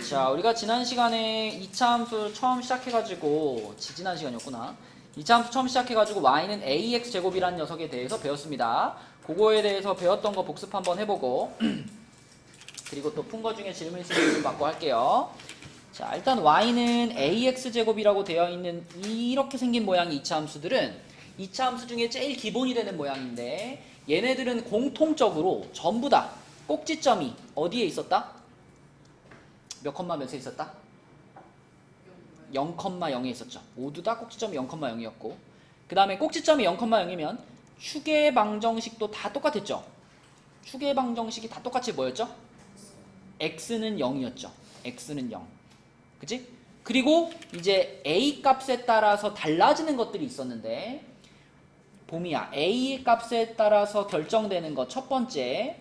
자, 우리가 지난 시간에 2차 함수 처음 시작해가지고 지난 시간이었구나. 2차 함수 처음 시작해가지고 y는 ax 제곱이라는 녀석에 대해서 배웠습니다. 그거에 대해서 배웠던 거 복습 한번 해보고 그리고 또 푼 거 중에 질문 있으면 질문 받고 할게요. 자, 일단 y는 ax 제곱이라고 되어 있는 이렇게 생긴 모양의 2차 함수들은 2차 함수 중에 제일 기본이 되는 모양인데 얘네들은 공통적으로 전부 다 꼭지점이 어디에 있었다? 몇 컴마 몇에 있었다? 0,0에 있었죠. 모두 다 꼭지점이 0,0이었고 그 다음에 꼭지점이 0,0이면 축의 방정식도 다 똑같았죠. 축의 방정식이 다 똑같이 뭐였죠? x는 0이었죠. x는 0. 그치? 그리고 이제 a 값에 따라서 달라지는 것들이 있었는데 봄이야. a 값에 따라서 결정되는 것 첫 번째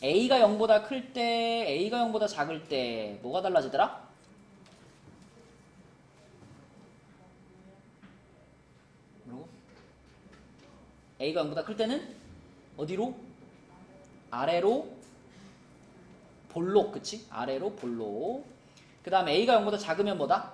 a가 0보다 클 때, a가 0보다 작을 때 뭐가 달라지더라? 뭐라고? a가 0보다 클 때는 어디로? 아래로 볼록, 그치? 아래로 볼록. 그 다음에 a가 0보다 작으면 뭐다?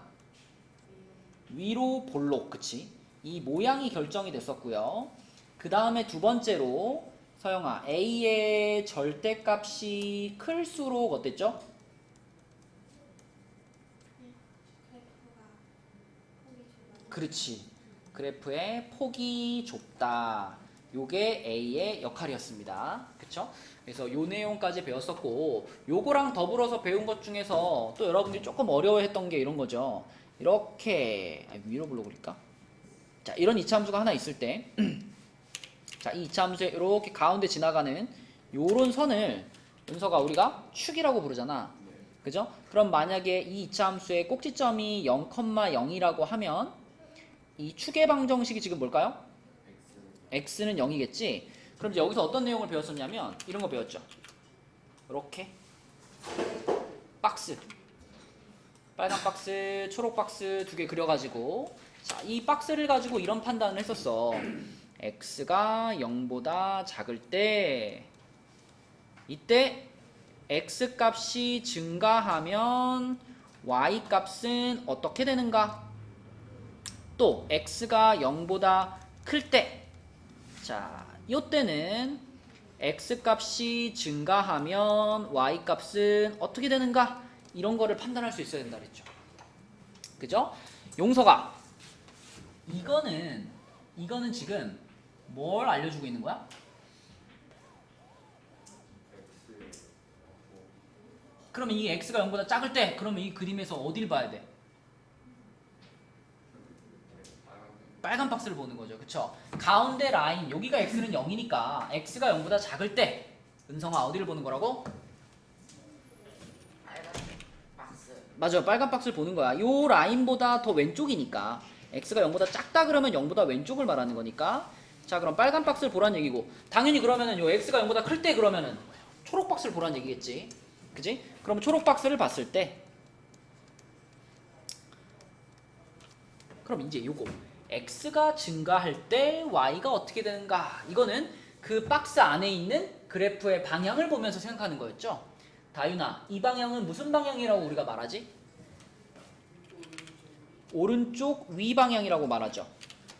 위로 볼록, 그치? 이 모양이 결정이 됐었고요. 그 다음에 두 번째로 서영아, a의 절대값이 클수록 어땠죠? 그렇지. 그래프의 폭이 좁다. 요게 a의 역할이었습니다. 그쵸? 그래서 요 내용까지 배웠었고 요거랑 더불어서 배운 것 중에서 또 여러분들이 조금 어려워했던 게 이런 거죠. 이렇게 위로 불러버릴까? 자, 이런 이차함수가 하나 있을 때 자, 이 이차함수에 이렇게 가운데 지나가는 요런 선을 은서가 우리가 축이라고 부르잖아. 그죠? 그럼 만약에 이 이차함수의 꼭지점이 0,0이라고 하면 이 축의 방정식이 지금 뭘까요? x는 0이겠지? 그럼 이제 여기서 어떤 내용을 배웠었냐면 이런 거 배웠죠. 이렇게 박스, 빨간 박스, 초록 박스 두 개 그려가지고 자, 이 박스를 가지고 이런 판단을 했었어. x가 0보다 작을 때 이때 x 값이 증가하면 y 값은 어떻게 되는가? 또 x가 0보다 클 때 자, 이때는 x 값이 증가하면 y 값은 어떻게 되는가? 이런 거를 판단할 수 있어야 된다 그랬죠. 그죠? 용서가 이거는 지금 뭘 알려주고 있는 거야? 그러면 이 x가 0보다 작을 때 그러면 이 그림에서 어딜 봐야 돼? 빨간 박스를 보는 거죠. 그쵸? 가운데 라인 여기가 x는 0이니까 x가 0보다 작을 때 은성아 어디를 보는 거라고? 빨간 박스. 맞아요. 빨간 박스를 보는 거야. 요 라인보다 더 왼쪽이니까 x가 0보다 작다 그러면 0보다 왼쪽을 말하는 거니까 자, 그럼 빨간 박스를 보란 얘기고 당연히 그러면은 요 x가 0보다 클 때 그러면은 초록 박스를 보란 얘기겠지. 그지? 그럼 초록 박스를 봤을 때 그럼 이제 요거 x가 증가할 때 y가 어떻게 되는가? 이거는 그 박스 안에 있는 그래프의 방향을 보면서 생각하는 거였죠. 다윤아, 이 방향은 무슨 방향이라고 우리가 말하지? 오른쪽 위 방향이라고 말하죠.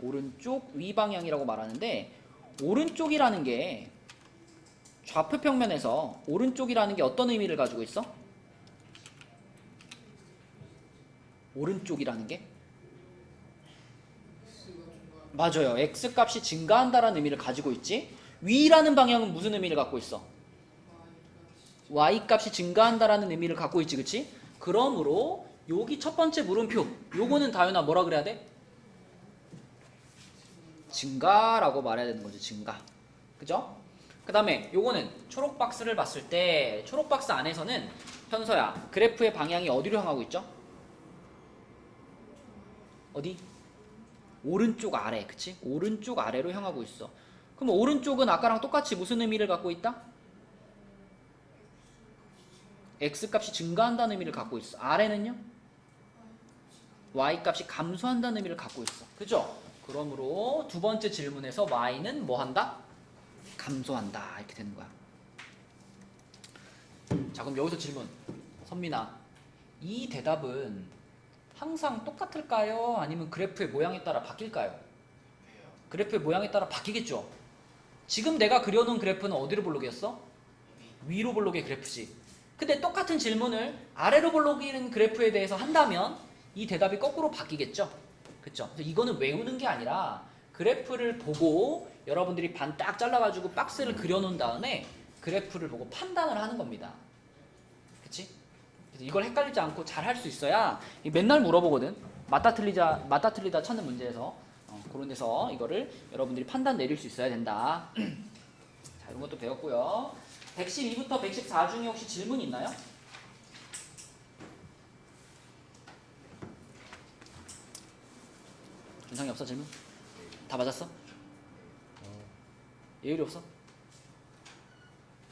오른쪽 위 방향이라고 말하는데 오른쪽이라는 게 좌표 평면에서 오른쪽이라는 게 어떤 의미를 가지고 있어? 오른쪽이라는 게? 맞아요. x 값이 증가한다라는 의미를 가지고 있지. 위라는 방향은 무슨 의미를 갖고 있어? y 값이 증가한다라는 의미를 갖고 있지, 그치? 그러므로 여기 첫 번째 물음표 요거는 다윤아 뭐라 그래야 돼? 증가라고 말해야 되는 거죠. 증가. 그죠? 그 다음에 요거는 초록 박스를 봤을 때 초록 박스 안에서는 현서야 그래프의 방향이 어디로 향하고 있죠? 어디? 오른쪽 아래, 그치? 오른쪽 아래로 향하고 있어. 그럼 오른쪽은 아까랑 똑같이 무슨 의미를 갖고 있다? x 값이 증가한다는 의미를 갖고 있어. 아래는요? y 값이 감소한다는 의미를 갖고 있어. 그죠? 그러므로 두 번째 질문에서 y는 뭐 한다? 감소한다. 이렇게 되는 거야. 자, 그럼 여기서 질문. 선민아, 이 대답은 항상 똑같을까요? 아니면 그래프의 모양에 따라 바뀔까요? 그래프의 모양에 따라 바뀌겠죠. 지금 내가 그려놓은 그래프는 어디로 볼록이었어? 위로 볼록의 그래프지. 근데 똑같은 질문을 아래로 볼록인 그래프에 대해서 한다면 이 대답이 거꾸로 바뀌겠죠. 그쵸? 그래서 이거는 외우는 게 아니라 그래프를 보고 여러분들이 반 딱 잘라가지고 박스를 그려놓은 다음에 그래프를 보고 판단을 하는 겁니다. 그치? 그래서 이걸 헷갈리지 않고 잘 할 수 있어야 맨날 물어보거든. 맞다 틀리다 찾는 문제에서 그런 데서 이거를 여러분들이 판단 내릴 수 있어야 된다. 자, 이런 것도 배웠고요. 112부터 114 중에 혹시 질문 있나요? 준상이 없어 질문? 다 맞았어? 예율이 없어?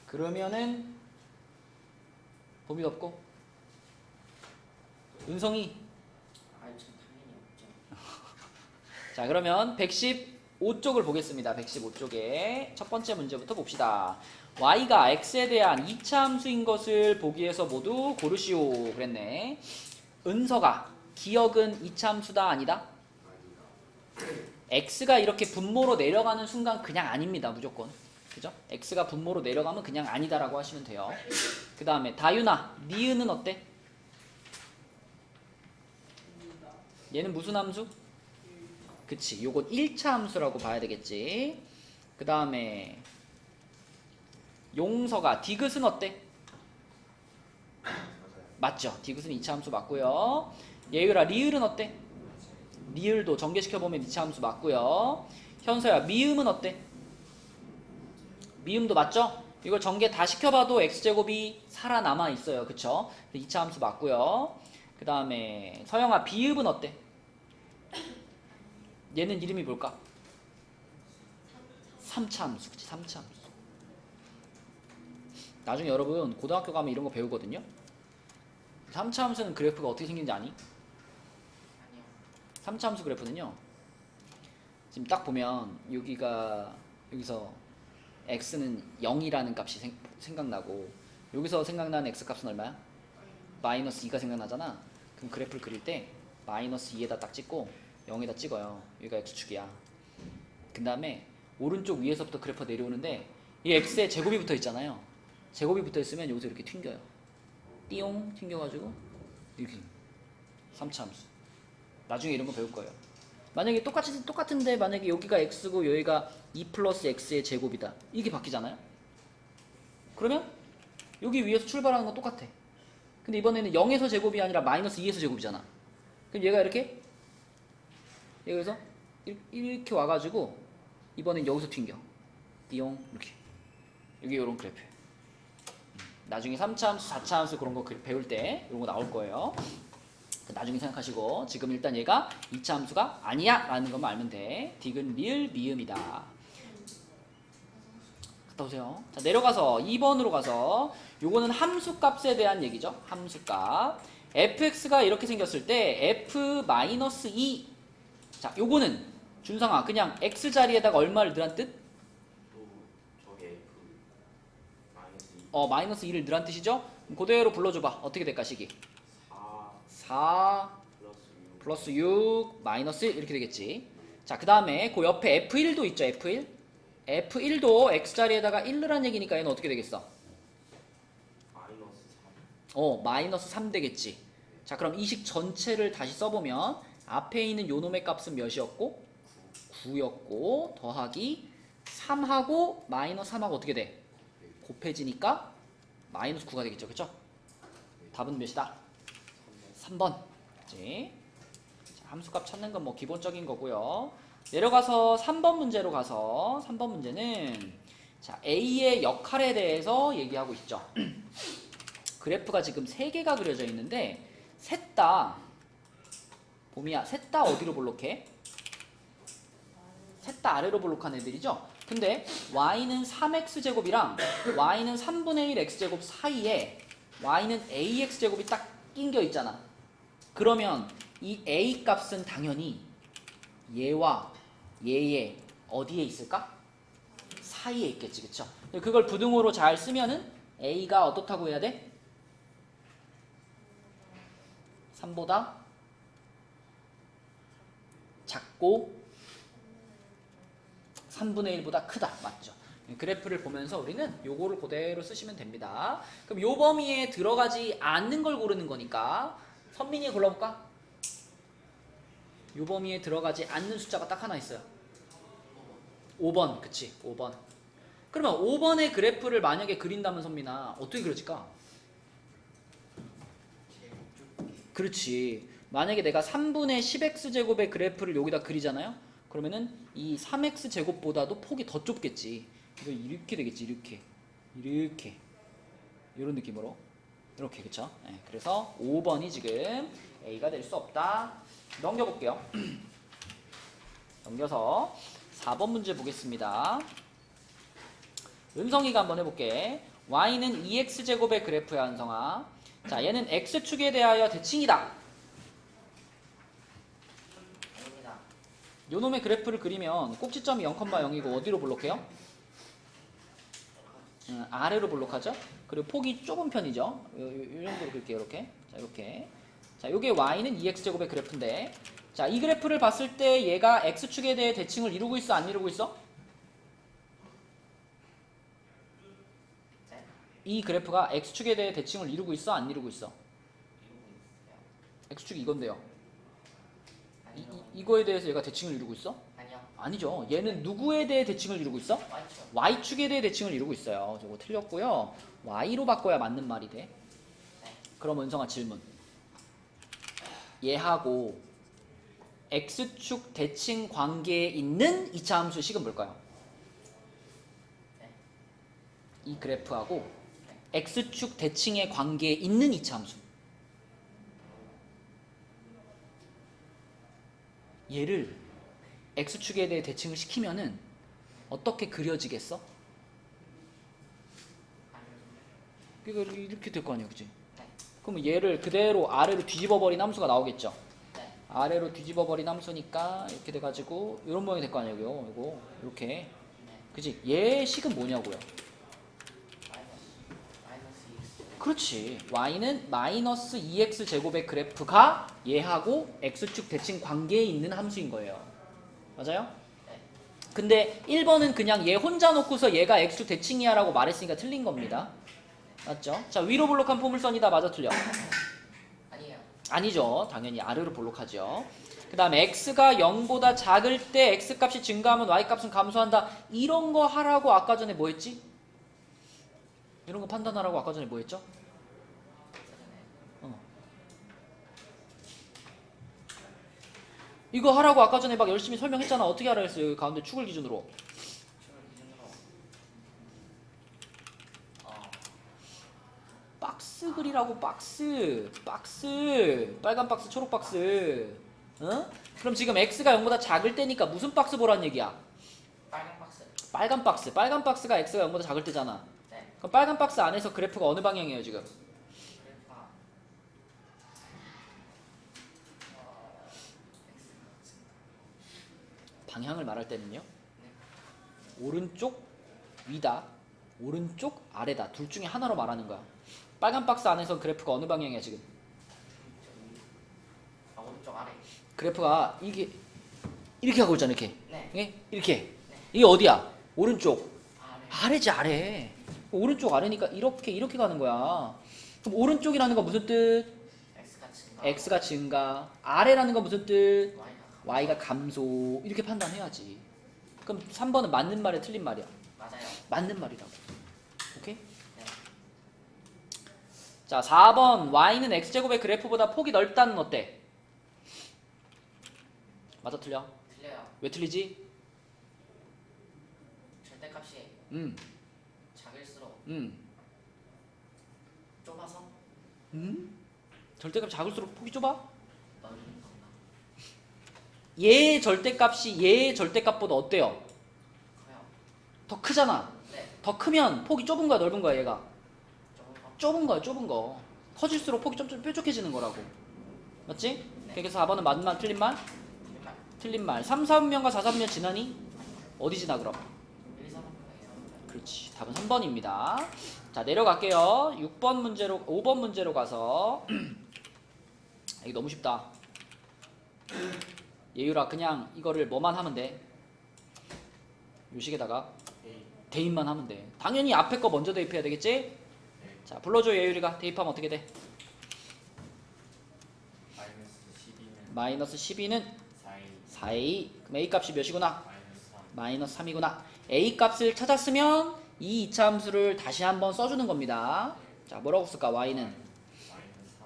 그러면은 범위도 없고 은성이 자 그러면 115쪽을 보겠습니다. 115쪽에 첫 번째 문제부터 봅시다. y가 x에 대한 2차 함수인 것을 보기 위해서 모두 고르시오 그랬네. 은서가 기억은 2차 함수다 아니다? x가 이렇게 분모로 내려가는 순간 그냥 아닙니다. 무조건. 그죠? x가 분모로 내려가면 그냥 아니다라고 하시면 돼요. 그 다음에 다윤아 니은은 어때? 얘는 무슨 함수? 그치, 요건 1차 함수라고 봐야 되겠지. 그 다음에 용서가 디귿은 어때? 맞죠? 디귿은 2차 함수 맞고요. 예율아 리을은 어때? 리을도 전개시켜보면 2차 함수 맞고요. 현서야 미음은 어때? 미음도 맞죠? 이걸 전개 다 시켜봐도 x제곱이 살아남아 있어요. 그쵸? 2차 함수 맞고요. 그 다음에 서영아 비읍은 어때? 얘는 이름이 뭘까? 3차 함수. 그치? 3차 함수. 나중에 여러분 고등학교 가면 이런 거 배우거든요. 3차 함수는 그래프가 어떻게 생긴지 아니? 3차 함수 그래프는요. 지금 딱 보면 여기서 x는 0이라는 값이 생각나고 여기서 생각나는 x값은 얼마야? 마이너스 2가 생각나잖아. 그럼 그래프를 그릴 때 마이너스 2에다 딱 찍고 0에다 찍어요. 여기가 x축이야. 그 다음에 오른쪽 위에서부터 그래프가 내려오는데 이 x에 제곱이 붙어 있잖아요. 제곱이 붙어 있으면 여기서 이렇게 튕겨요. 띠용 튕겨가지고 이렇게 3차 함수. 나중에 이런 거 배울 거예요. 만약에 똑같은데 만약에 여기가 x고 여기가 2 플러스 x의 제곱이다. 이게 바뀌잖아요. 그러면 여기 위에서 출발하는 건 똑같아. 근데 이번에는 0에서 제곱이 아니라 마이너스 2에서 제곱이잖아. 그럼 얘가 이렇게 여기서 이렇게 와가지고 이번엔 여기서 튕겨. 띠용 이렇게. 여기 이런 그래프. 나중에 3차 함수, 4차 함수 그런 거 배울 때 이런 거 나올 거예요. 나중에 생각하시고 지금 일단 얘가 2차 함수가 아니야 라는 것만 알면 돼. 디귿 리을 미음이다. 갔다 오세요. 자 내려가서 2번으로 가서 요거는 함수값에 대한 얘기죠. 함수값. fx가 이렇게 생겼을 때 f-2 자 요거는 준상아 그냥 x 자리에다가 얼마를 넣으란 뜻? 마이너스 2를 넣으란 뜻이죠? 그대로 불러줘봐. 어떻게 될까 식이? 4 플러스 6 마이너스 1 이렇게 되겠지. 자 그 다음에 그 옆에 F1도 있죠. F1 F1도 X자리에다가 1 넣으란 얘기니까 얘는 어떻게 되겠어? 마이너스 3 되겠지. 자 그럼 이 식 전체를 다시 써보면 앞에 있는 요놈의 값은 몇이었고? 9였고 더하기 3하고 마이너스 3하고 어떻게 돼? 곱해지니까 마이너스 9가 되겠죠. 그쵸? 답은 몇이다? 3번. 그치? 자, 함수값 찾는 건 뭐 기본적인 거고요. 내려가서 3번 문제로 가서 3번 문제는 자 A의 역할에 대해서 얘기하고 있죠. 그래프가 지금 3개가 그려져 있는데 셋 다 봄이야 셋 다 어디로 볼록해? 셋 다 아래로 볼록한 애들이죠. 근데 y는 3x제곱이랑 y는 3분의 1 x제곱 사이에 y는 ax제곱이 딱 낑겨 있잖아. 그러면 이 a 값은 당연히 얘와 얘의 어디에 있을까? 사이에 있겠지. 그쵸? 그걸 부등호로 잘 쓰면은 a가 어떻다고 해야 돼? 3보다 작고 3분의 1보다 크다. 맞죠? 그래프를 보면서 우리는 요거를 그대로 쓰시면 됩니다. 그럼 요 범위에 들어가지 않는 걸 고르는 거니까 선민이 골라볼까? 요 범위에 들어가지 않는 숫자가 딱 하나 있어요. 5번. 그치? 5번. 그러면 5번의 그래프를 만약에 그린다면 선민아 어떻게 그려질까? 그렇지. 만약에 내가 3분의 10x제곱의 그래프를 여기다 그리잖아요? 그러면은 이 3x제곱보다도 폭이 더 좁겠지. 이거 이렇게 되겠지. 이렇게 이런 느낌으로 이렇게. 그쵸? 네, 그래서 5번이 지금 A가 될 수 없다. 넘겨볼게요. 넘겨서 4번 문제 보겠습니다. 은성이가 한번 해볼게. y는 2x제곱의 그래프야. 은성아. 자, 얘는 x축에 대하여 대칭이다. 요놈의 그래프를 그리면 꼭지점이 0,0이고 어디로 볼록해요? 아래로 볼록하죠? 그리고 폭이 좁은 편이죠? 요 정도로 그릴게요. 이렇게. 자, 이렇게. 자, 요게 y는 2x제곱의 그래프인데, 자, 이 그래프를 봤을 때 얘가 x축에 대해 대칭을 이루고 있어, 안 이루고 있어? 이 그래프가 x축에 대해 대칭을 이루고 있어, 안 이루고 있어? x축이 이건데요. 이거에 대해서 얘가 대칭을 이루고 있어? 아니요. 아니죠. 얘는 누구에 대해 대칭을 이루고 있어? Y축. y축에 대해 대칭을 이루고 있어요. 저거 틀렸고요. y로 바꿔야 맞는 말이 돼. 네. 그럼 은성아 질문. 얘하고 x축 대칭 관계에 있는 2차 함수의 식은 뭘까요? 네. 이 그래프하고 x축 대칭의 관계에 있는 2차 함수. 얘를 x축에 대해 대칭을 시키면은 어떻게 그려지겠어? 그러니까 이렇게 될 거 아니야, 그치? 네. 그러면 얘를 그대로 아래로 뒤집어버린 함수가 나오겠죠? 네. 아래로 뒤집어버린 함수니까 이렇게 돼가지고 이런 모양이 될 거 아니에요, 이거 이렇게. 네. 그치? 얘 식은 뭐냐고요? 마이너스 2x. 그렇지. y는 마이너스 2x 제곱의 그래프가 얘하고 x축 대칭 관계에 있는 함수인 거예요. 맞아요? 네. 근데 1번은 그냥 얘 혼자 놓고서 얘가 x축 대칭이야 라고 말했으니까 틀린 겁니다. 맞죠? 자, 위로 볼록한 포물선이다. 맞아, 틀려? 아니에요. 아니죠. 당연히 아래로 볼록하죠. 그 다음에 x가 0보다 작을 때 x값이 증가하면 y값은 감소한다. 이런 거 하라고 아까 전에 뭐 했지? 이런 거 판단하라고 아까 전에 뭐 했죠? 이거 하라고 아까 전에 막 열심히 설명했잖아. 어떻게 하라 했어요? 여기 가운데 축을 기준으로. 축을 기준으로. 박스 그리라고. 박스. 빨간 박스, 초록 박스. 어? 그럼 지금 x가 0보다 작을 때니까 무슨 박스 보란 얘기야? 빨간 박스. 빨간 박스. 빨간 박스가 x가 0보다 작을 때잖아. 네. 그럼 빨간 박스 안에서 그래프가 어느 방향이에요, 지금? 그래프가 방향을 말할 때는요. 네. 오른쪽 위다. 오른쪽 아래다. 둘 중에 하나로 말하는 거야. 빨간 박스 안에서 그래프가 어느 방향이야, 지금? 오른쪽 아래. 그래프가 이렇게 하고 있잖아, 이렇게. 네. 예? 이렇게. 네. 이게 어디야? 오른쪽. 아래. 아래지, 아래. 오른쪽 아래니까 이렇게 가는 거야. 그럼 오른쪽이라는 건 무슨 뜻? x가 증가. x가 증가. 아래라는 건 무슨 뜻? y가 y가 감소. 이렇게 판단해야지. 그럼 3번은 맞는 말이야, 틀린 말이야? 맞아요. 맞는 말이라고. 오케이? 네. 자, 4번. y는 x제곱의 그래프보다 폭이 넓다는 어때? 맞아, 틀려? 틀려요. 왜 틀리지? 절대값이 음. 작을수록 음. 좁아서 절대값 작을수록 폭이 좁아? 넓은 건가? 얘의 절대값이 얘의 절대값보다 어때요? 커요. 더 크잖아. 네. 더 크면 폭이 좁은 거야, 넓은 거야, 얘가? 좁은 거. 좁은 거야, 좁은 거. 커질수록 폭이 좀 뾰족해지는 거라고. 맞지? 네. 그래서 4번은 맞는 말, 틀린 말? 틀린 말. 틀린 말. 3, 4분면과 4, 3면 지나니? 어디 지나 그럼? 1, 2, 3, 4. 그렇지. 답은 3번입니다. 자, 내려갈게요. 6번 문제로 5번 문제로 가서 이거 너무 쉽다. 예유라 그냥 이거를 뭐만 하면 돼. 요식에다가 A. 대입만 하면 돼. 당연히 앞에 거 먼저 대입해야 되겠지? 네. 자 불러줘 예유리가. 대입하면 어떻게 돼? 마이너스 12는 마이너스 12는 4A. 4a. 그럼 a 값이 몇이구나? 마이너스 3. 마이너스 3이구나. a 값을 찾았으면 이 이차함수를 다시 한번 써주는 겁니다. 자 뭐라고 쓸까? y는 마이너스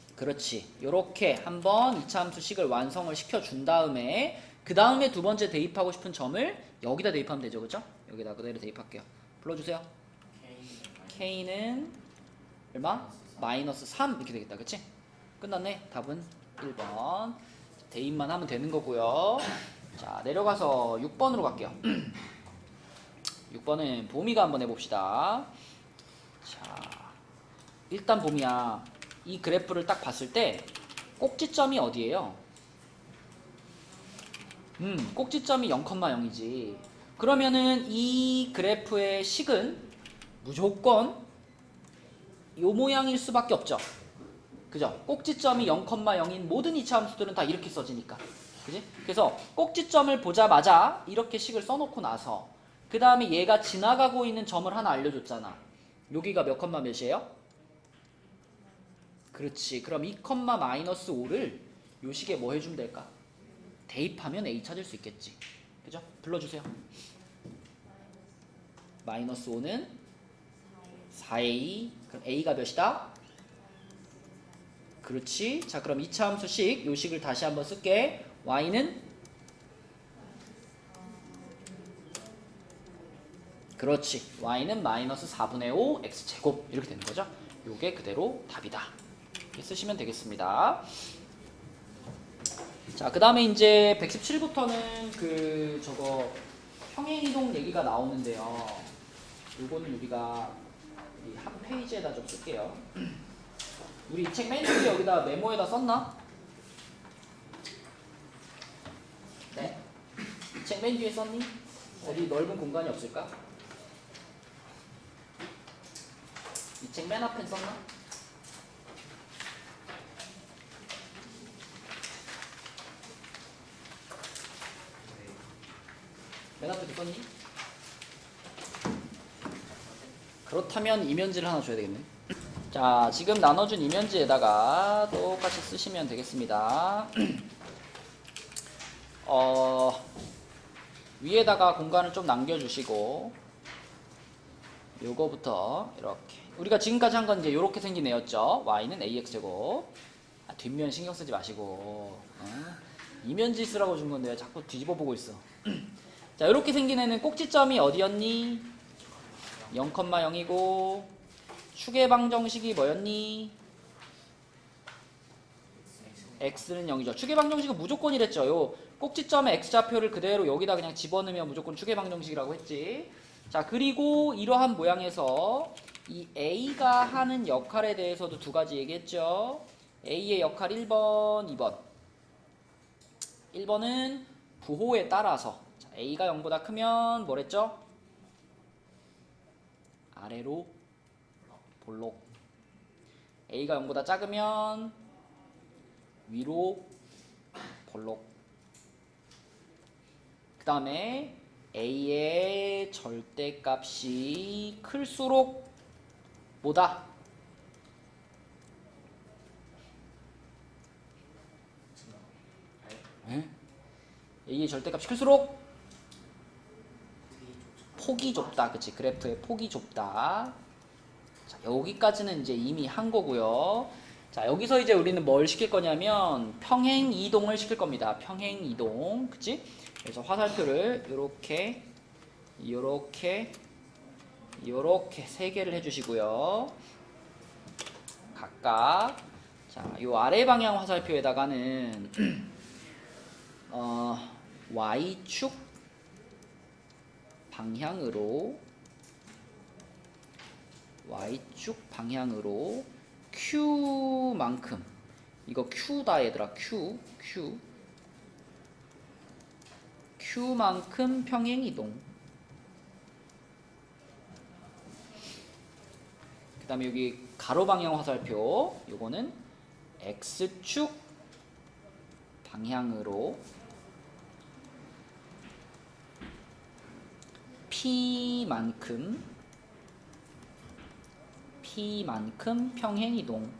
3X. 그렇지. 요렇게 한번 이차함수식을 완성을 시켜준 다음에 그 다음에 두 번째 대입하고 싶은 점을 여기다 대입하면 되죠. 그죠? 여기다 그대로 대입할게요. 불러주세요. k는 얼마? 마이너스 3 이렇게 되겠다. 그치? 끝났네. 답은 1번. 대입만 하면 되는 거고요. 자 내려가서 6번으로 갈게요. 6번은 보미가 한번 해봅시다. 자 일단 보미야, 이 그래프를 딱 봤을 때 꼭지점이 어디예요? 꼭지점이 0,0이지. 그러면은 이 그래프의 식은 무조건 요 모양일 수밖에 없죠. 그죠? 꼭지점이 0,0인 모든 이차함수들은 다 이렇게 써지니까. 그지? 그래서 꼭지점을 보자마자 이렇게 식을 써놓고 나서 그 다음에 얘가 지나가고 있는 점을 하나 알려줬잖아. 여기가 몇 컴마 몇이에요? 그렇지. 그럼 2, 마이너스 5를 요 식에 뭐 해주면 될까? 대입하면 a 찾을 수 있겠지. 그죠? 불러주세요. 마이너스 5는 4a. 그럼 a가 몇이다? 그렇지. 자 그럼 2차 함수식 요 식을 다시 한번 쓸게. y는 그렇지. y는 마이너스 4분의 5 x제곱 이렇게 되는 거죠. 요게 그대로 답이다. 이렇게 쓰시면 되겠습니다. 자, 그 다음에 이제 117부터는 그 저거 평행이동 얘기가 나오는데요. 요거는 우리가 이 한 페이지에다 좀 쓸게요. 우리 이 책 맨 뒤에 여기다 메모에다 썼나? 네. 이 책 맨 뒤에 썼니? 어디 넓은 공간이 없을까? 이 책 맨 앞엔 썼나? 맨 앞에도 썼니? 그렇다면 이면지를 하나 줘야 되겠네. 자, 지금 나눠준 이면지에다가 똑같이 쓰시면 되겠습니다. 위에다가 공간을 좀 남겨주시고 요거부터 이렇게 우리가 지금까지 한 건 이제 요렇게 생긴 애였죠. y는 ax제곱. 뒷면 신경 쓰지 마시고 이면지 쓰라고 준 건데 왜 자꾸 뒤집어 보고 있어. 자, 이렇게 생긴 애는 꼭지점이 어디였니? 0,0이고 축의 방정식이 뭐였니? x는 0이죠. 축의 방정식은 무조건이랬죠. 요 꼭지점의 x좌표를 그대로 여기다 그냥 집어넣으면 무조건 축의 방정식이라고 했지. 자, 그리고 이러한 모양에서 이 a가 하는 역할에 대해서도 두 가지 얘기했죠. a의 역할 1번, 2번. 1번은 부호에 따라서 자, a가 0보다 크면 뭐랬죠? 아래로 볼록. a가 0보다 작으면 위로 볼록. 그 다음에 a의 절대값이 클수록 뭐다? 네? a의 절대값이 클수록 폭이 좁다. 그치? 그래프의 폭이 좁다. 자, 여기까지는 이제 이미 한 거고요. 자, 여기서 이제 우리는 뭘 시킬 거냐면 평행 이동을 시킬 겁니다. 평행 이동. 그치? 그래서 화살표를 요렇게 세 개를 해주시고요. 각각. 자, 요 아래 방향 화살표에다가는 y축 방향으로 q만큼, 이거 q다 얘들아. q만큼 평행이동. 그 다음에 여기 가로 방향 화살표, 요거는 x축 방향으로 p만큼 평행이동.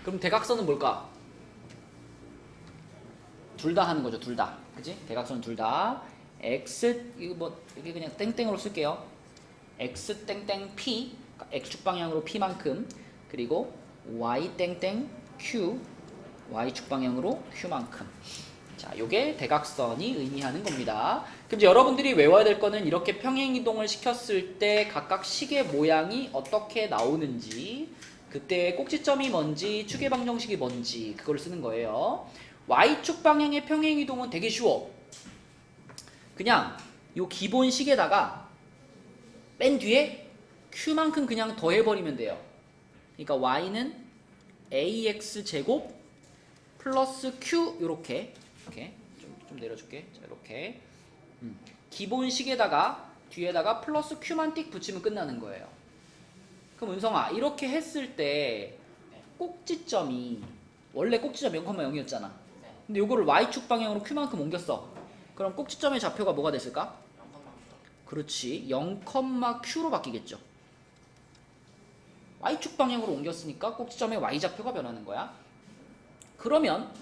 그럼 대각선은 뭘까? 둘 다 하는 거죠. 둘 다. 그지? 대각선은 둘 다. x 이거 뭐 이게 그냥 땡땡으로 쓸게요. x 땡땡 p, 그러니까 x축 방향으로 p만큼, 그리고 y 땡땡 q, y축 방향으로 q만큼. 자, 요게 대각선이 의미하는 겁니다. 그럼 이제 여러분들이 외워야 될 거는 이렇게 평행이동을 시켰을 때 각각 식의 모양이 어떻게 나오는지, 그때 꼭지점이 뭔지, 축의 방정식이 뭔지 그걸 쓰는 거예요. y축 방향의 평행이동은 되게 쉬워. 그냥 요 기본 식에다가 맨 뒤에 q만큼 그냥 더해버리면 돼요. 그러니까 y는 ax 제곱 플러스 q 이렇게 좀 내려줄게. 자, 이렇게 기본 식에다가 뒤에다가 플러스 q만 띡 붙이면 끝나는 거예요. 그럼 은성아, 이렇게 했을 때 꼭지점이 원래 꼭지점 0,0이었잖아. 근데 요거를 y축 방향으로 q만큼 옮겼어. 그럼 꼭지점의 좌표가 뭐가 됐을까? 그렇지, 0,q로 바뀌겠죠. y축 방향으로 옮겼으니까 꼭지점의 y좌표가 변하는 거야. 그러면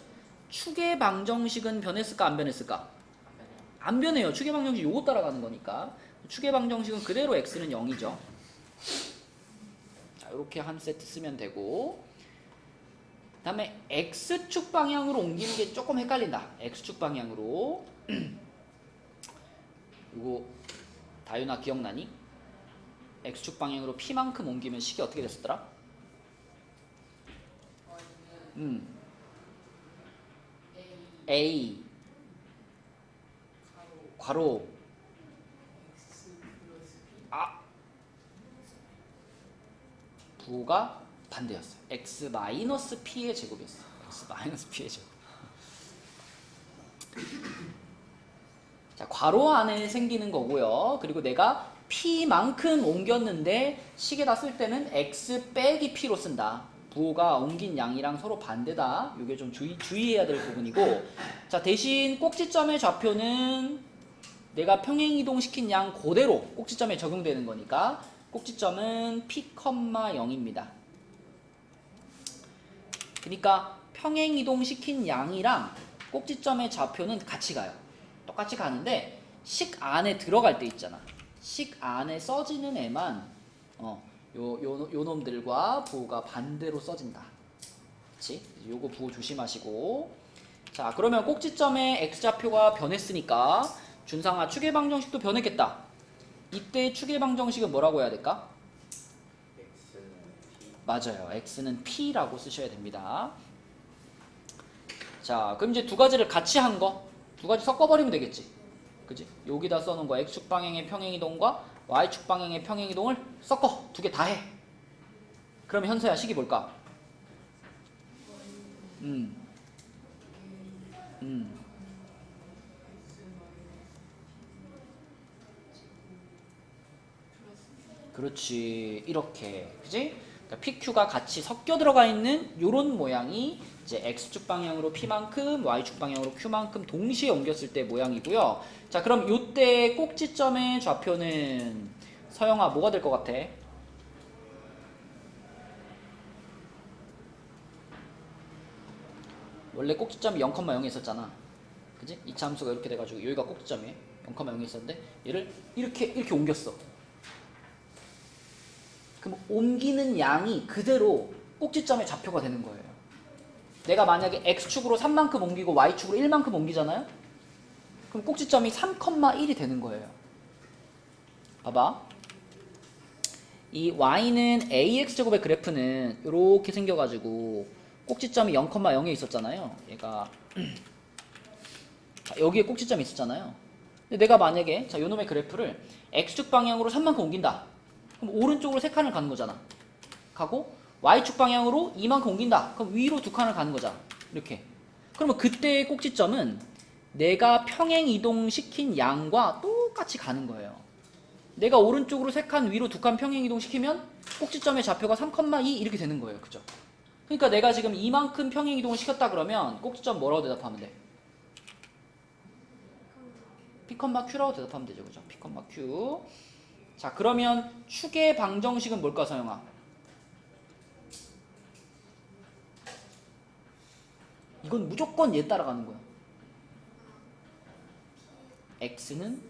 축의 방정식은 변했을까 안 변했을까? 안 변해요. 축의 방정식 요거 따라가는 거니까. 축의 방정식은 그대로 x는 0이죠. 자, 이렇게 한 세트 쓰면 되고, 그 다음에 x축 방향으로 옮기는 게 조금 헷갈린다. x축 방향으로 이거 다윤아 기억나니? x축 방향으로 p만큼 옮기면 식이 어떻게 됐었더라? a 괄호 부가 반대였어요. x 마이너스 p의 제곱이었어요. x 마이너스 p의 제곱. 자, 괄호 안에 생기는 거고요. 그리고 내가 p만큼 옮겼는데 식에다 쓸 때는 x 빼기 p로 쓴다. 부호가 옮긴 양이랑 서로 반대다. 이게 좀 주의해야 될 부분이고, 자, 대신 꼭지점의 좌표는 내가 평행이동 시킨 양 그대로 꼭지점에 적용되는 거니까 꼭지점은 p,0입니다. 그러니까 평행이동 시킨 양이랑 꼭지점의 좌표는 같이 가요. 똑같이 가는데 식 안에 들어갈 때 있잖아. 식 안에 써지는 애만 요 놈들과 부호가 반대로 써진다. 그치? 요거 부호 조심하시고. 자, 그러면 꼭지점의 x좌표가 변했으니까 준상아, 축의 방정식도 변했겠다. 이때 축의 방정식은 뭐라고 해야 될까? 맞아요. x는 p라고 쓰셔야 됩니다. 자, 그럼 이제 두 가지를 같이 한 거, 두 가지 섞어버리면 되겠지. 그지? 여기다 써놓은 거 x축 방향의 평행이동과 y축 방향의 평행이동을 섞어. 두 개 다 해. 그러면 현서야, 식이 뭘까? 그렇지, 이렇게. 그지? 그러니까 PQ가 같이 섞여 들어가 있는 요런 모양이 이제 X축 방향으로 P만큼, Y축 방향으로 Q만큼 동시에 옮겼을 때 모양이고요. 자, 그럼 요때 꼭지점의 좌표는 서영아 뭐가 될 것 같아? 원래 꼭지점이 0,0에 있었잖아. 그지? 이차 함수가 이렇게 돼가지고 여기가 꼭지점이에요. 0,0에 있었는데 얘를 이렇게 옮겼어. 그럼 옮기는 양이 그대로 꼭지점의 좌표가 되는 거예요. 내가 만약에 X축으로 3만큼 옮기고 Y축으로 1만큼 옮기잖아요? 그럼 꼭지점이 3,1이 되는 거예요. 봐봐. 이 Y는 AX제곱의 그래프는 이렇게 생겨가지고 꼭지점이 0,0에 있었잖아요. 얘가 자, 여기에 꼭지점이 있었잖아요. 근데 내가 만약에 자, 요놈의 그래프를 X축 방향으로 3만큼 옮긴다. 그럼 오른쪽으로 3칸을 가는 거잖아. 가고 Y축 방향으로 2만큼 옮긴다. 그럼 위로 2칸을 가는 거잖아. 이렇게. 그러면 그때의 꼭지점은 내가 평행 이동시킨 양과 똑같이 가는 거예요. 내가 오른쪽으로 3칸 위로 2칸 평행 이동시키면 꼭지점의 좌표가 3,2 이렇게 되는 거예요. 그죠? 그러니까 내가 지금 이만큼 평행 이동을 시켰다 그러면 꼭지점 뭐라고 대답하면 돼? P,Q라고 대답하면 되죠. 그죠? P,Q. 자, 그러면 축의 방정식은 뭘까, 서영아? 이건 무조건 얘 따라가는 거야. X는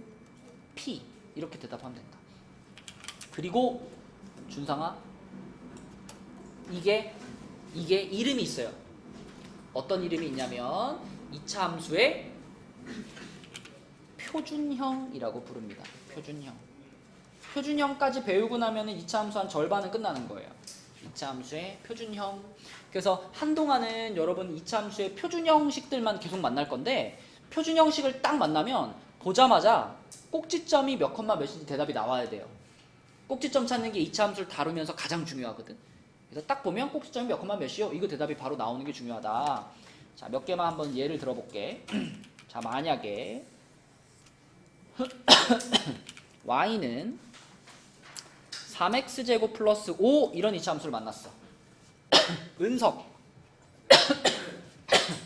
P. 이렇게 대답하면 된다. 그리고 준상아, 이게 이름이 있어요. 어떤 이름이 있냐면 2차 함수의 표준형이라고 부릅니다. 표준형. 표준형까지 배우고 나면은 2차 함수 한 절반은 끝나는 거예요. 2차 함수의 표준형. 그래서 한동안은 여러분 2차 함수의 표준형식들만 계속 만날 건데, 표준형식을 딱 만나면 보자마자 꼭지점이 몇 컴마 몇인지 대답이 나와야 돼요. 꼭지점 찾는 게 2차 함수를 다루면서 가장 중요하거든. 그래서 딱 보면 꼭지점이 몇 컴마 몇이요? 이거 대답이 바로 나오는 게 중요하다. 자, 몇 개만 한번 예를 들어볼게. 자, 만약에 y는 3x제곱 플러스 5 이런 2차 함수를 만났어. 은석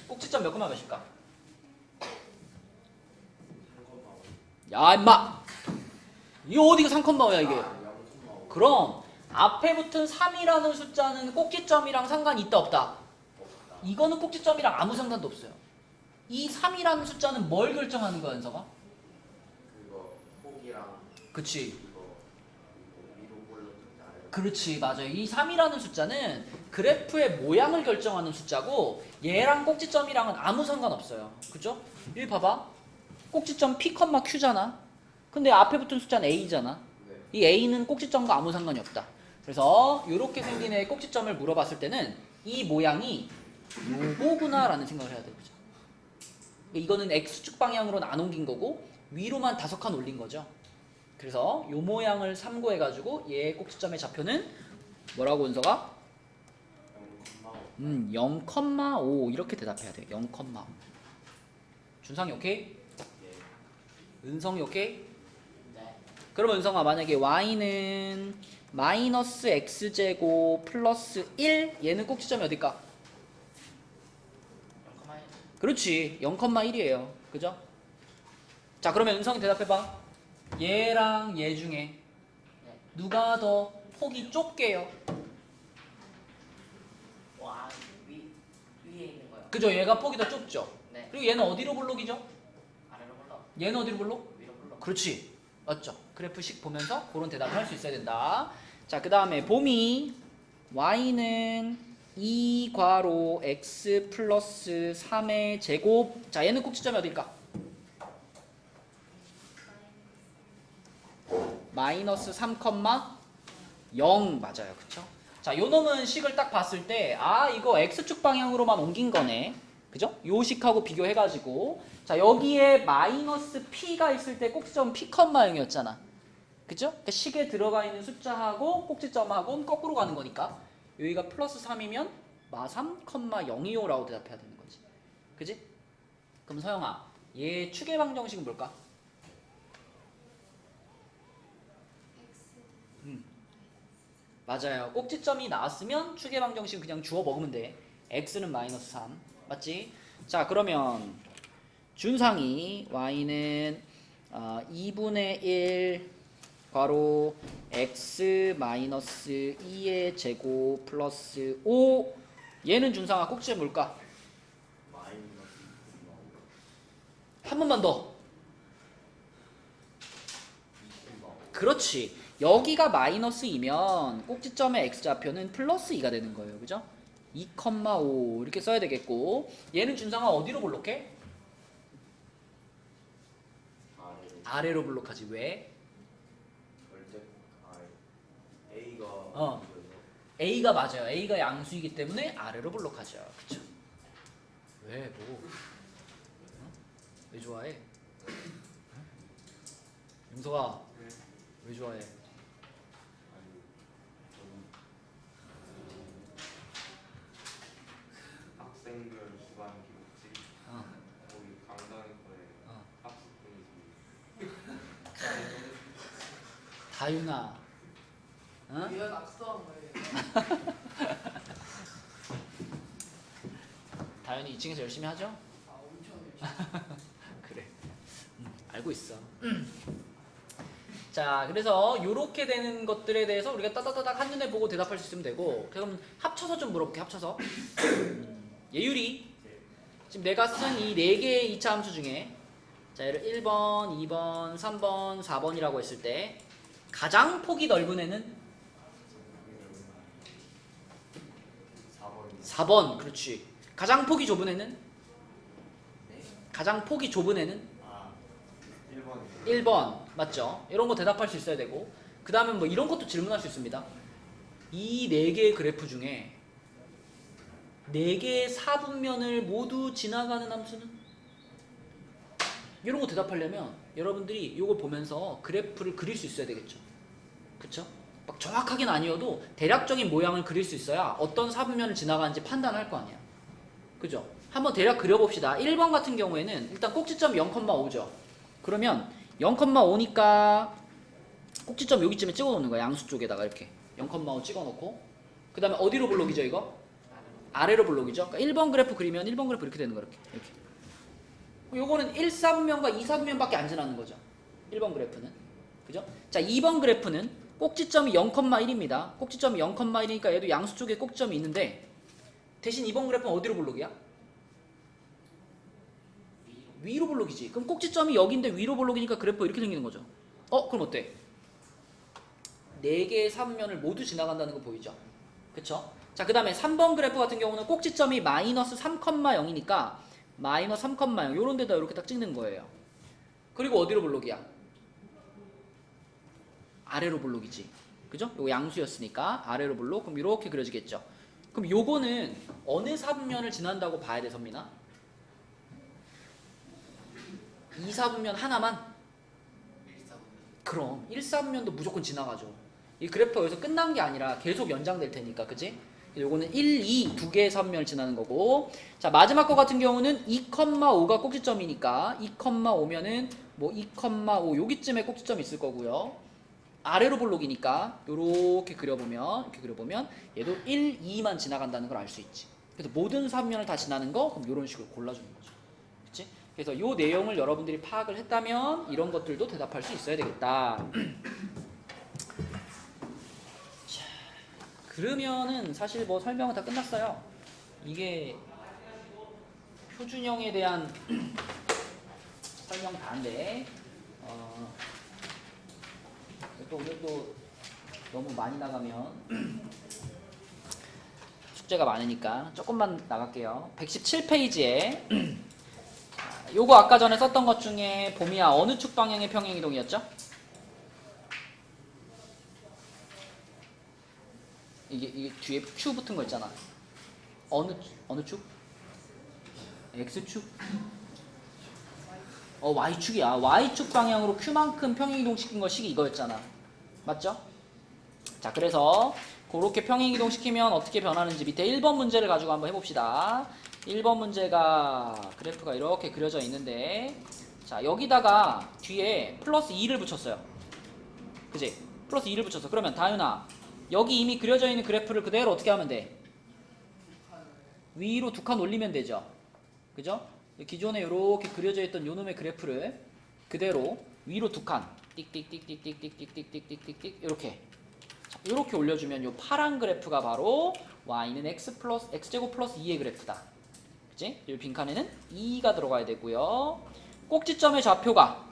꼭지점 몇 컴마 몇일까? 야 임마, 이거 어디가 3컴마야 이게? 그럼 앞에 붙은 3이라는 숫자는 꼭지점이랑 상관이 있다 없다? 이거는 꼭지점이랑 아무 상관도 없어요. 이 3이라는 숫자는 뭘 결정하는 거야, 은석아? 그거 폭이랑 그치. 이거 위로 올려준다. 그렇지, 맞아요. 이 3이라는 숫자는 그래프의 모양을 결정하는 숫자고, 얘랑 꼭지점이랑은 아무 상관없어요. 그죠? 여기 봐봐. 꼭지점 P, Q잖아. 근데 앞에 붙은 숫자는 A잖아. 네. 이 A는 꼭지점과 아무 상관이 없다. 그래서 이렇게 생긴 애의 꼭지점을 물어봤을 때는 이 모양이 요거구나 라는 생각을 해야 돼요. 그죠? 이거는 X축 방향으로는 안 옮긴 거고 위로만 5칸 올린 거죠. 그래서 요 모양을 참고해가지고 얘의 꼭지점의 좌표는 뭐라고, 은서가? 0,5 이렇게 대답해야 돼요. 0,5. 준상이 오케이? 은성이 오케이? 네. 그러면 은성아, 만약에 y는 마이너스 x제곱 플러스 1, 얘는 꼭지점이 어딜까? 0,1. 그렇지, 0,1이에요. 그죠? 자, 그러면 은성이 대답해봐. 얘랑 얘 중에 네. 누가 더 폭이 좁게요? 와, 위에 있는 거요. 그죠? 얘가 폭이 더 좁죠? 네. 그리고 얘는 어디로 볼록이죠? 아래로 올라. 얘는 어디로 볼록? 위로 올라. 그렇지, 맞죠? 그래프식 보면서 그런 대답을 할 수 있어야 된다. 자, 그 다음에 봄이 y는 2 괄호 x 플러스 3의 제곱. 자, 얘는 꼭지점이 어딜까? 마이너스 3,0 맞아요. 그쵸? 자, 요 놈은 식을 딱 봤을 때, 아, 이거 x축 방향으로만 옮긴 거네. 그죠? 요 식하고 비교해가지고, 자, 여기에 마이너스 p가 있을 때 꼭지점 p, 0이었잖아. 그죠? 그러니까 식에 들어가 있는 숫자하고 꼭지점하고는 거꾸로 가는 거니까 여기가 플러스 3이면 마 3,025라고 대답해야 되는 거지. 그지? 그럼 서영아, 얘 축의 방정식은 뭘까? 맞아요. 꼭지점이 나왔으면 축의 방정식 그냥 주워 먹으면 돼. x는 마이너스 3. 맞지? 자, 그러면 준상이 y는 2분의 1 괄호 x 마이너스 2의 제곱 플러스 5. 얘는 준상아 꼭지점 뭘까? 한 번만 더. 그렇지. 여기가 마이너스이면 꼭지점의 x좌표는 플러스 2가 되는 거예요. 그죠? 2,5 이렇게 써야 되겠고, 얘는 준상아 어디로 볼록해? 아래로 볼록하지. 왜? A가 A가 맞아요. A가 양수이기 때문에 아래로 볼록하죠. 그쵸? 왜? 뭐? 왜 좋아해? 용서가 왜 좋아해? 학생들 주간 교육지 거기 강당 거에 학습 분위기 다윤아. 어? 이거 낙서한 거예요. 다윤이 2층에서 열심히 하죠? 아 엄청 열심히. 그래. 알고 있어. 자, 그래서 요렇게 되는 것들에 대해서 우리가 따다다닥 한눈에 보고 대답할 수 있으면 되고, 그럼 합쳐서 좀 물어볼게. 합쳐서. 예율이 지금 내가 쓴 이 4개의 2차 함수 중에, 자, 얘를 1번, 2번, 3번, 4번이라고 했을 때 가장 폭이 넓은 애는 4번. 그렇지. 가장 폭이 좁은 애는? 가장 폭이 좁은 애는? 1번. 맞죠? 이런 거 대답할 수 있어야 되고, 그 다음에 뭐 이런 것도 질문할 수 있습니다. 이 4개의 그래프 중에 4개의 사분면을 모두 지나가는 함수는? 이런 거 대답하려면 여러분들이 이걸 보면서 그래프를 그릴 수 있어야 되겠죠. 그쵸? 막 정확하게는 아니어도 대략적인 모양을 그릴 수 있어야 어떤 사분면을 지나가는지 판단할 거 아니야. 그죠? 한번 대략 그려봅시다. 1번 같은 경우에는 일단 꼭지점이 0,5죠. 그러면 0,5니까 꼭지점 여기쯤에 찍어 놓는 거야. 양수 쪽에다가 이렇게 0,5 찍어 놓고, 그 다음에 어디로 블록이죠 이거? 아래로 블록이죠. 그러니까 1번 그래프 그리면 1번 그래프 이렇게 되는 거야. 이렇게. 요거는 1사분면과 2사분면밖에 안 지나는 거죠. 1번 그래프는. 그죠? 자, 2번 그래프는 꼭지점이 0,1입니다. 꼭지점이 0,1이니까 얘도 양수 쪽에 꼭지점이 있는데, 대신 2번 그래프는 어디로 블록이야? 위로 블록이지. 그럼 꼭지점이 여기인데 위로 블록이니까 그래프가 이렇게 생기는 거죠. 그럼 어때? 4개의 사분면을 모두 지나간다는 거 보이죠? 그쵸? 자, 그 다음에 3번 그래프 같은 경우는 꼭지점이 마이너스 3,0이니까 마이너스 3,0 요런 데다 이렇게 딱 찍는 거예요. 그리고 어디로 블록이야? 아래로 블록이지. 그죠? 요거 양수였으니까 아래로 블록. 그럼 이렇게 그려지겠죠. 그럼 요거는 어느 사분면을 지난다고 봐야 돼, 선민아? 2사분면 하나만? 그럼 1사분면도 무조건 지나가죠. 이 그래프가 여기서 끝난 게 아니라 계속 연장될 테니까, 그치? 요거는 1, 2 두 개의 사분면을 지나는 거고, 자, 마지막 거 같은 경우는 2,5가 꼭지점이니까 2,5면은 뭐 2,5 여기쯤에 꼭지점이 있을 거고요. 아래로 블록이니까 요렇게 그려보면, 이렇게 그려보면 얘도 1, 2만 지나간다는 걸 알 수 있지. 그래서 모든 사분면을 다 지나는 거, 그럼 요런 식으로 골라주는 거죠. 그치? 그래서 요 내용을 여러분들이 파악을 했다면 이런 것들도 대답할 수 있어야 되겠다. 자, 그러면은 사실 뭐 설명은 다 끝났어요. 이게 표준형에 대한 설명 다인데, 또 오늘도 너무 많이 나가면 숙제가 많으니까 조금만 나갈게요. 117페이지에 요거 아까 전에 썼던 것 중에 봄이야 어느 축 방향의 평행이동이었죠? 이게 뒤에 Q 붙은 거 있잖아. 어느 축? X축? Y축이야. Y축 방향으로 Q만큼 평행이동 시킨 거 식이 이거였잖아. 맞죠? 자, 그래서 그렇게 평행이동 시키면 어떻게 변하는지 밑에 1번 문제를 가지고 한번 해봅시다. 1번 문제가 그래프가 이렇게 그려져 있는데, 자, 여기다가 뒤에 플러스 2를 붙였어요. 그지? 플러스 2를 붙였어. 그러면 다윤아, 여기 이미 그려져 있는 그래프를 그대로 어떻게 하면 돼? 위로 2칸 올리면 되죠. 그죠? 기존에 이렇게 그려져 있던 요놈의 그래프를 그대로 위로 2칸 띡띡띡띡띡띡띡띡띡띡 이렇게 이렇게 올려주면 요 파란 그래프가 바로 y는 x제곱 플러스 2의 그래프다. 그치? 이 빈칸에는 2가 들어가야 되고요. 꼭지점의 좌표가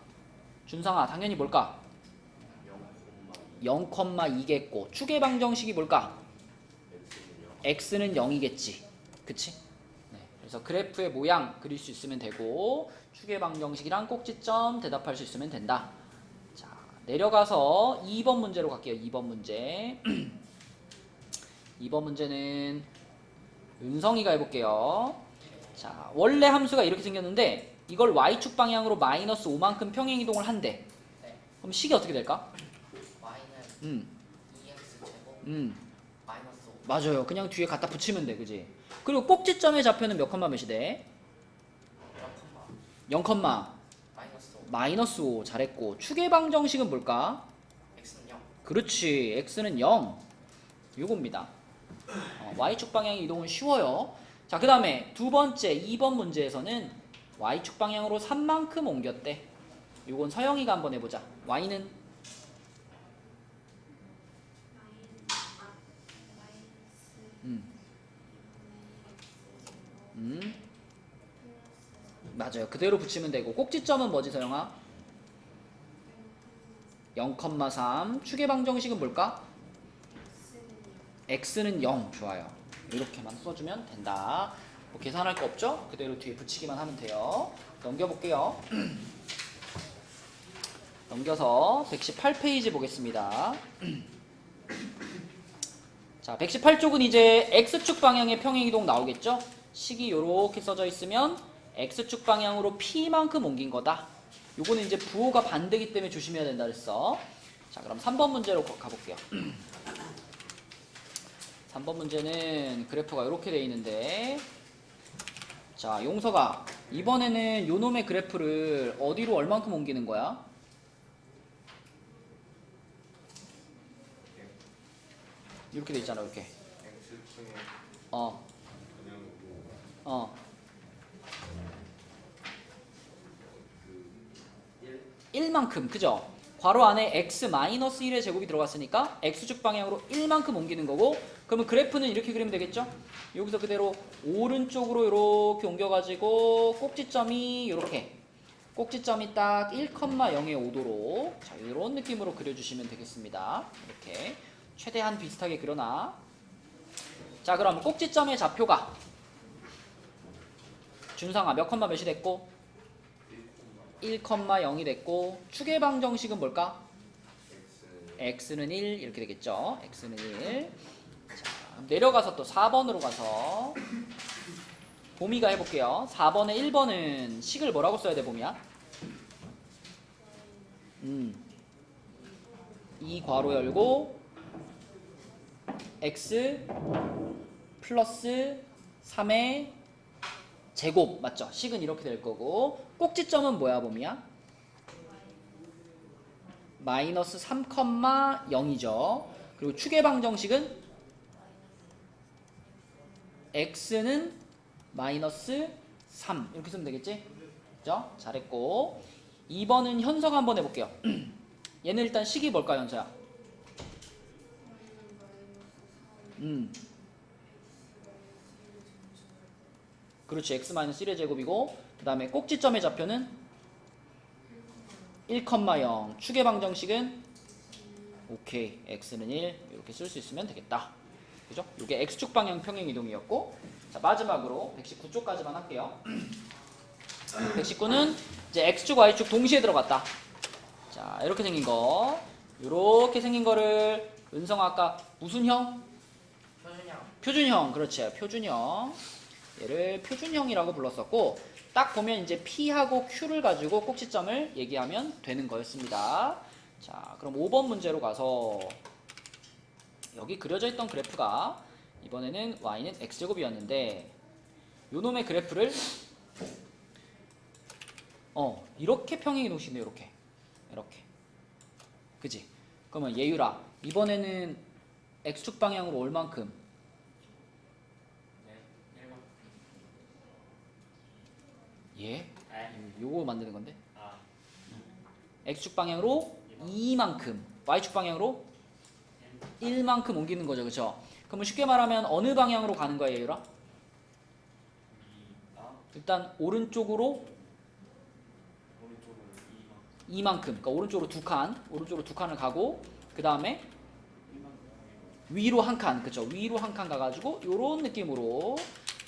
준상아 당연히 뭘까? 0,2겠고 축의 방정식이 뭘까? x는 0이겠지. 그치? 네, 그래서 그래프의 모양 그릴 수 있으면 되고 축의 방정식이랑 꼭지점 대답할 수 있으면 된다. 자, 내려가서 2번 문제로 갈게요. 2번 문제. 2번 문제는 은성이가 해볼게요. 자, 원래 함수가 이렇게 생겼는데 이걸 y축 방향으로 마이너스 5만큼 평행이동을 한대. 네. 그럼 식이 어떻게 될까? y는 2x 제곱 마이너스 5. 맞아요. 그냥 뒤에 갖다 붙이면 돼. 그지? 그리고 꼭지점의 좌표는 몇 컴마 몇이 돼? 0 컴마 마이너스 5. 마이너스 5 잘했고 축의 방정식은 뭘까? x는 0. 그렇지. x는 0. 요겁니다. y축 방향의 이동은 쉬워요. 자, 그 다음에 두 번째 2번 문제에서는 y축 방향으로 3만큼 옮겼대. 요건 서영이가 한번 해보자. y는 맞아요. 그대로 붙이면 되고 꼭지점은 뭐지 서영아? 0,3. 축의 방정식은 뭘까? x는 0. 좋아요. 이렇게만 써주면 된다. 뭐 계산할 거 없죠? 그대로 뒤에 붙이기만 하면 돼요. 넘겨볼게요. 넘겨서 118페이지 보겠습니다. 자, 118쪽은 이제 x축 방향의 평행이동 나오겠죠? 식이 요렇게 써져 있으면 x축 방향으로 p만큼 옮긴 거다. 요거는 이제 부호가 반대기 때문에 조심해야 된다 그랬어. 자, 그럼 3번 문제로 가볼게요. 3번 문제는 그래프가 이렇게 돼 있는데, 자, 용서가 이번에는 요놈의 그래프를 어디로 얼만큼 옮기는 거야? 이렇게 돼 있잖아. 이렇게 X축에 어 그냥 어. 그 1만큼 그죠? 괄호 안에 x-1의 제곱이 들어갔으니까 x축 방향으로 1만큼 옮기는 거고, 그러면 그래프는 이렇게 그리면 되겠죠? 여기서 그대로 오른쪽으로 이렇게 옮겨가지고 꼭지점이 이렇게 꼭지점이 딱 1,0의 5도로 자, 이런 느낌으로 그려주시면 되겠습니다. 이렇게 최대한 비슷하게 그려놔. 자, 그럼 꼭지점의 좌표가 준상아 몇 컴마 몇이 됐고? 1,0이 됐고, 축의 방정식은 뭘까? x는 1 이렇게 되겠죠. x는 1. 자, 내려가서 또 4번으로 가서 봄이가 해볼게요. 4번에 1번은 식을 뭐라고 써야 돼, 봄이야? 2 괄호 열고 x 플러스 3의 제곱 맞죠? 식은 이렇게 될 거고, 꼭지점은 뭐야 봄이야? 마이너스 3,0이죠. 그리고 축의 방정식은 x는 마이너스 3 이렇게 쓰면 되겠지? 그죠? 잘했고, 2번은 현서가 한번 해볼게요. 얘는 일단 식이 뭘까 현서야? 그렇지. x-1의 제곱이고, 그 다음에 꼭지점의 좌표는 1,0. 축의 방정식은 오케이. x는 1 이렇게 쓸 수 있으면 되겠다. 그죠? 이게 x축 방향 평행 이동이었고, 자, 마지막으로 119쪽까지만 할게요. 119는 이제 x축, y축 동시에 들어갔다. 자, 이렇게 생긴 거. 이렇게 생긴 거를 은성아 아까 무슨 형? 표준형. 표준형. 그렇지. 표준형. 얘를 표준형이라고 불렀었고, 딱 보면 이제 P하고 Q를 가지고 꼭지점을 얘기하면 되는 거였습니다. 자, 그럼 5번 문제로 가서 여기 그려져 있던 그래프가 이번에는 y는 x제곱이었는데, 요놈의 그래프를 이렇게 평행이동시네. 이렇게 그지? 그러면 예유라 이번에는 x축 방향으로 얼만큼? 네. 1번. 예? 네. 요거 만드는 건데, 아. x축 방향으로 2만큼, y축 방향으로 1만큼 옮기는 거죠. 그쵸? 그러면 쉽게 말하면 어느 방향으로 가는 거야 예유라? 일단 오른쪽으로 오른쪽으로 2만큼, 그러니까 오른쪽으로 오른쪽으로 두 칸을 가고, 그 다음에 위로 한 칸, 그쵸? 위로 한 칸 가가지고 요런 느낌으로.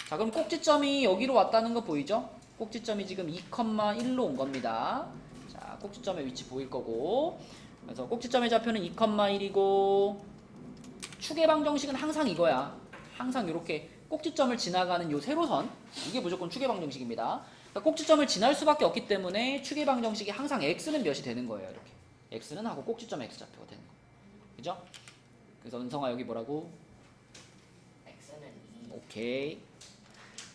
자, 그럼 꼭지점이 여기로 왔다는 거 보이죠? 꼭지점이 지금 2,1로 온 겁니다. 자, 꼭지점의 위치 보일 거고, 그래서 꼭지점의 좌표는 2,1이고, 축의 방정식은 항상 이거야. 항상 이렇게 꼭지점을 지나가는 요 세로선, 이게 무조건 축의 방정식입니다. 그러니까 꼭지점을 지날 수밖에 없기 때문에 축의 방정식이 항상 x는 몇이 되는 거예요. 이렇게 x는 하고 꼭지점 x좌표가 되는 거, 그죠? 그래서 은성아 여기 뭐라고? x는 2. 오케이.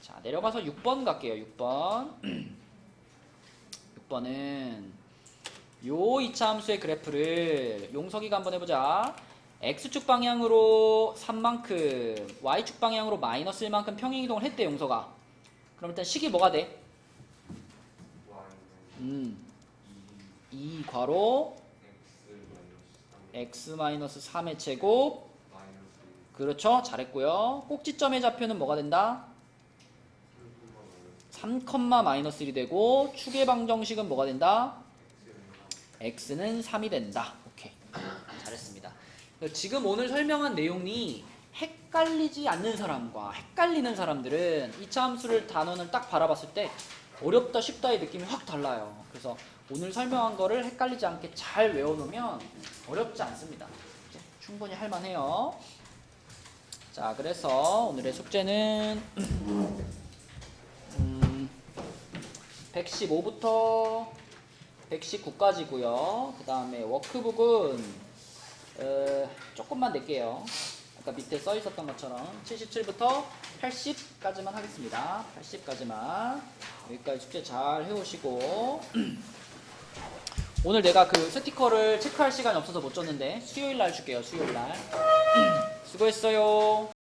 자, 내려가서 6번 갈게요. 6번. 6번은 요 이차함수의 그래프를 용석이가 한번 해보자. x축 방향으로 3만큼 y축 방향으로 마이너스 1만큼 평행이동을 했대 용석아. 그럼 일단 식이 뭐가 돼? Y는 2 괄호 X 마이너스 3 x-3의 제곱. 마이너스 그렇죠, 잘했고요. 꼭지점의 좌표는 뭐가 된다? 3, 마이너스 1이 되고 축의 방정식은 뭐가 된다? x는 3이 된다. 오케이, 잘했습니다. 지금 오늘 설명한 내용이 헷갈리지 않는 사람과 헷갈리는 사람들은 이차 함수를 단원을 딱 바라봤을 때 어렵다 쉽다의 느낌이 확 달라요. 그래서 오늘 설명한 거를 헷갈리지 않게 잘 외워놓으면 어렵지 않습니다. 충분히 할만해요. 자, 그래서 오늘의 숙제는 115부터 119까지고요. 그 다음에 워크북은 조금만 낼게요. 아까 밑에 써 있었던 것처럼 77부터 80까지만 하겠습니다. 80까지만. 여기까지 숙제 잘 해오시고 오늘 내가 그 스티커를 체크할 시간이 없어서 못 줬는데 수요일날 줄게요. 수요일날. 수고했어요.